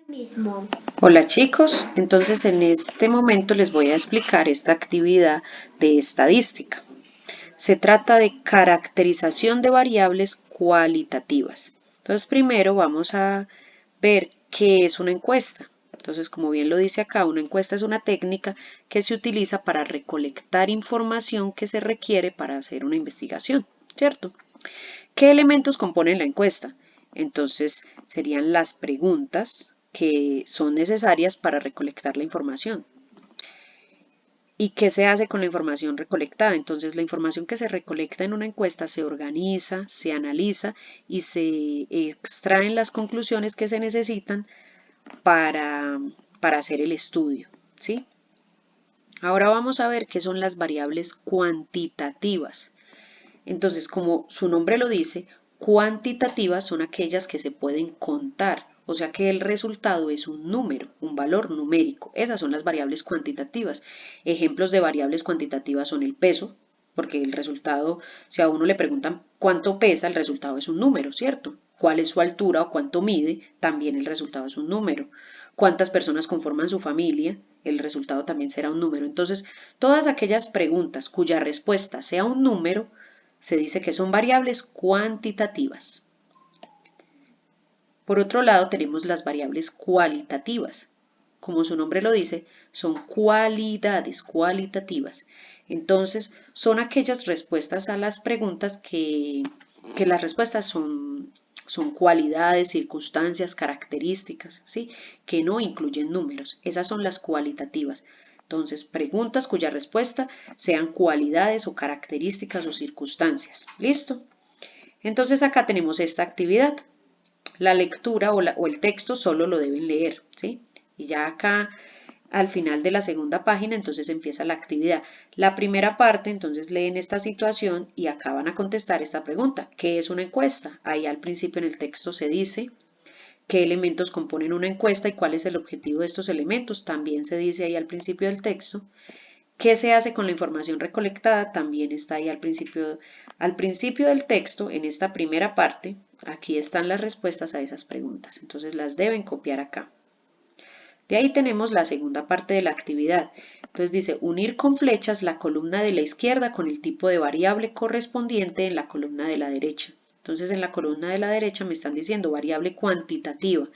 Mismo. Hola chicos, entonces en este momento les voy a explicar esta actividad de estadística. Se trata de caracterización de variables cualitativas. Entonces primero vamos a ver qué es una encuesta. Entonces, como bien lo dice acá, una encuesta es una técnica que se utiliza para recolectar información que se requiere para hacer una investigación, ¿cierto? ¿Qué elementos componen la encuesta? Entonces, serían las preguntas que son necesarias para recolectar la información. ¿Y qué se hace con la información recolectada? Entonces, la información que se recolecta en una encuesta se organiza, se analiza y se extraen las conclusiones que se necesitan para, para hacer el estudio, ¿sí? Ahora vamos a ver qué son las variables cuantitativas. Entonces, como su nombre lo dice, cuantitativas son aquellas que se pueden contar, o sea que el resultado es un número, un valor numérico. Esas son las variables cuantitativas. Ejemplos de variables cuantitativas son el peso, porque el resultado, si a uno le preguntan cuánto pesa, el resultado es un número, ¿cierto? ¿Cuál es su altura o cuánto mide? También el resultado es un número. ¿Cuántas personas conforman su familia? El resultado también será un número. Entonces, todas aquellas preguntas cuya respuesta sea un número, se dice que son variables cuantitativas. Por otro lado, tenemos las variables cualitativas. Como su nombre lo dice, son cualidades cualitativas. Entonces, son aquellas respuestas a las preguntas que las respuestas son cualidades, circunstancias, características, ¿sí? Que no incluyen números. Esas son las cualitativas. Entonces, preguntas cuya respuesta sean cualidades o características o circunstancias. ¿Listo? Entonces acá tenemos esta actividad. La lectura o el texto solo lo deben leer, ¿sí? Y ya acá al final de la segunda página entonces empieza la actividad. La primera parte entonces leen esta situación y acá van a contestar esta pregunta. ¿Qué es una encuesta? Ahí al principio en el texto se dice qué elementos componen una encuesta y cuál es el objetivo de estos elementos. También se dice ahí al principio del texto. ¿Qué se hace con la información recolectada? También está ahí al principio del texto, en esta primera parte, aquí están las respuestas a esas preguntas. Entonces las deben copiar acá. De ahí tenemos la segunda parte de la actividad. Entonces dice, unir con flechas la columna de la izquierda con el tipo de variable correspondiente en la columna de la derecha. Entonces en la columna de la derecha me están diciendo variable cuantitativa.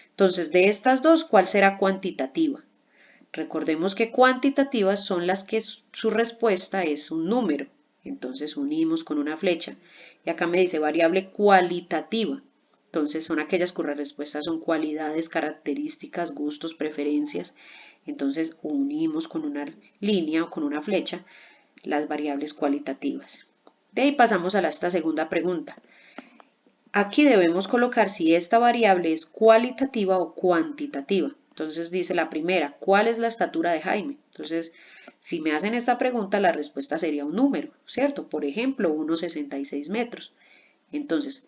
Entonces de estas dos, ¿cuál será cuantitativa? Recordemos que cuantitativas son las que su respuesta es un número. Entonces unimos con una flecha. Y acá me dice variable cualitativa. Entonces son aquellas cuyas respuestas son cualidades, características, gustos, preferencias. Entonces unimos con una línea o con una flecha las variables cualitativas. De ahí pasamos a esta segunda pregunta. Aquí debemos colocar si esta variable es cualitativa o cuantitativa. Entonces dice la primera, ¿cuál es la estatura de Jaime? Entonces, si me hacen esta pregunta, la respuesta sería un número, ¿cierto? Por ejemplo, 1,66 metros. Entonces,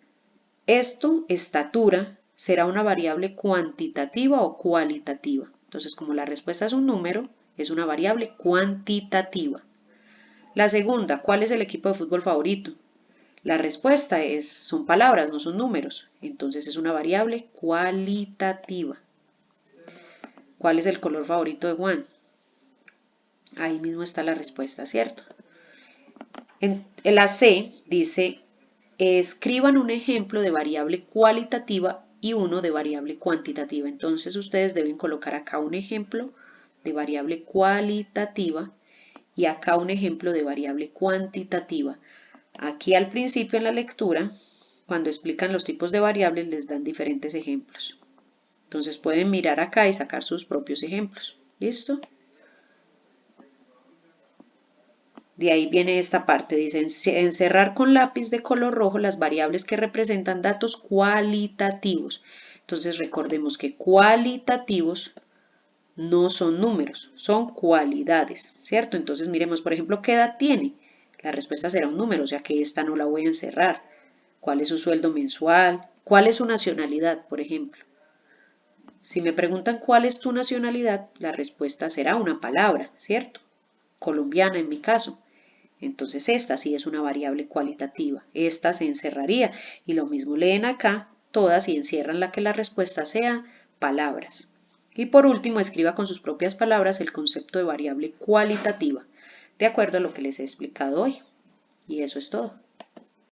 estatura, será una variable cuantitativa o cualitativa. Entonces, como la respuesta es un número, es una variable cuantitativa. La segunda, ¿cuál es el equipo de fútbol favorito? La respuesta son palabras, no son números. Entonces es una variable cualitativa. ¿Cuál es el color favorito de Juan? Ahí mismo está la respuesta, ¿cierto? En la C dice, escriban un ejemplo de variable cualitativa y uno de variable cuantitativa. Entonces ustedes deben colocar acá un ejemplo de variable cualitativa y acá un ejemplo de variable cuantitativa. Aquí al principio en la lectura, cuando explican los tipos de variables, les dan diferentes ejemplos. Entonces pueden mirar acá y sacar sus propios ejemplos. ¿Listo? De ahí viene esta parte, dice encerrar con lápiz de color rojo las variables que representan datos cualitativos. Entonces recordemos que cualitativos no son números, son cualidades, ¿cierto? Entonces miremos, por ejemplo, ¿qué edad tiene? La respuesta será un número, o sea que esta no la voy a encerrar. ¿Cuál es su sueldo mensual? ¿Cuál es su nacionalidad, por ejemplo? Si me preguntan cuál es tu nacionalidad, la respuesta será una palabra, ¿cierto? Colombiana en mi caso. Entonces esta sí es una variable cualitativa. Esta se encerraría y lo mismo leen acá todas y encierran la que la respuesta sea palabras. Y por último, escriba con sus propias palabras el concepto de variable cualitativa, de acuerdo a lo que les he explicado hoy. Y eso es todo.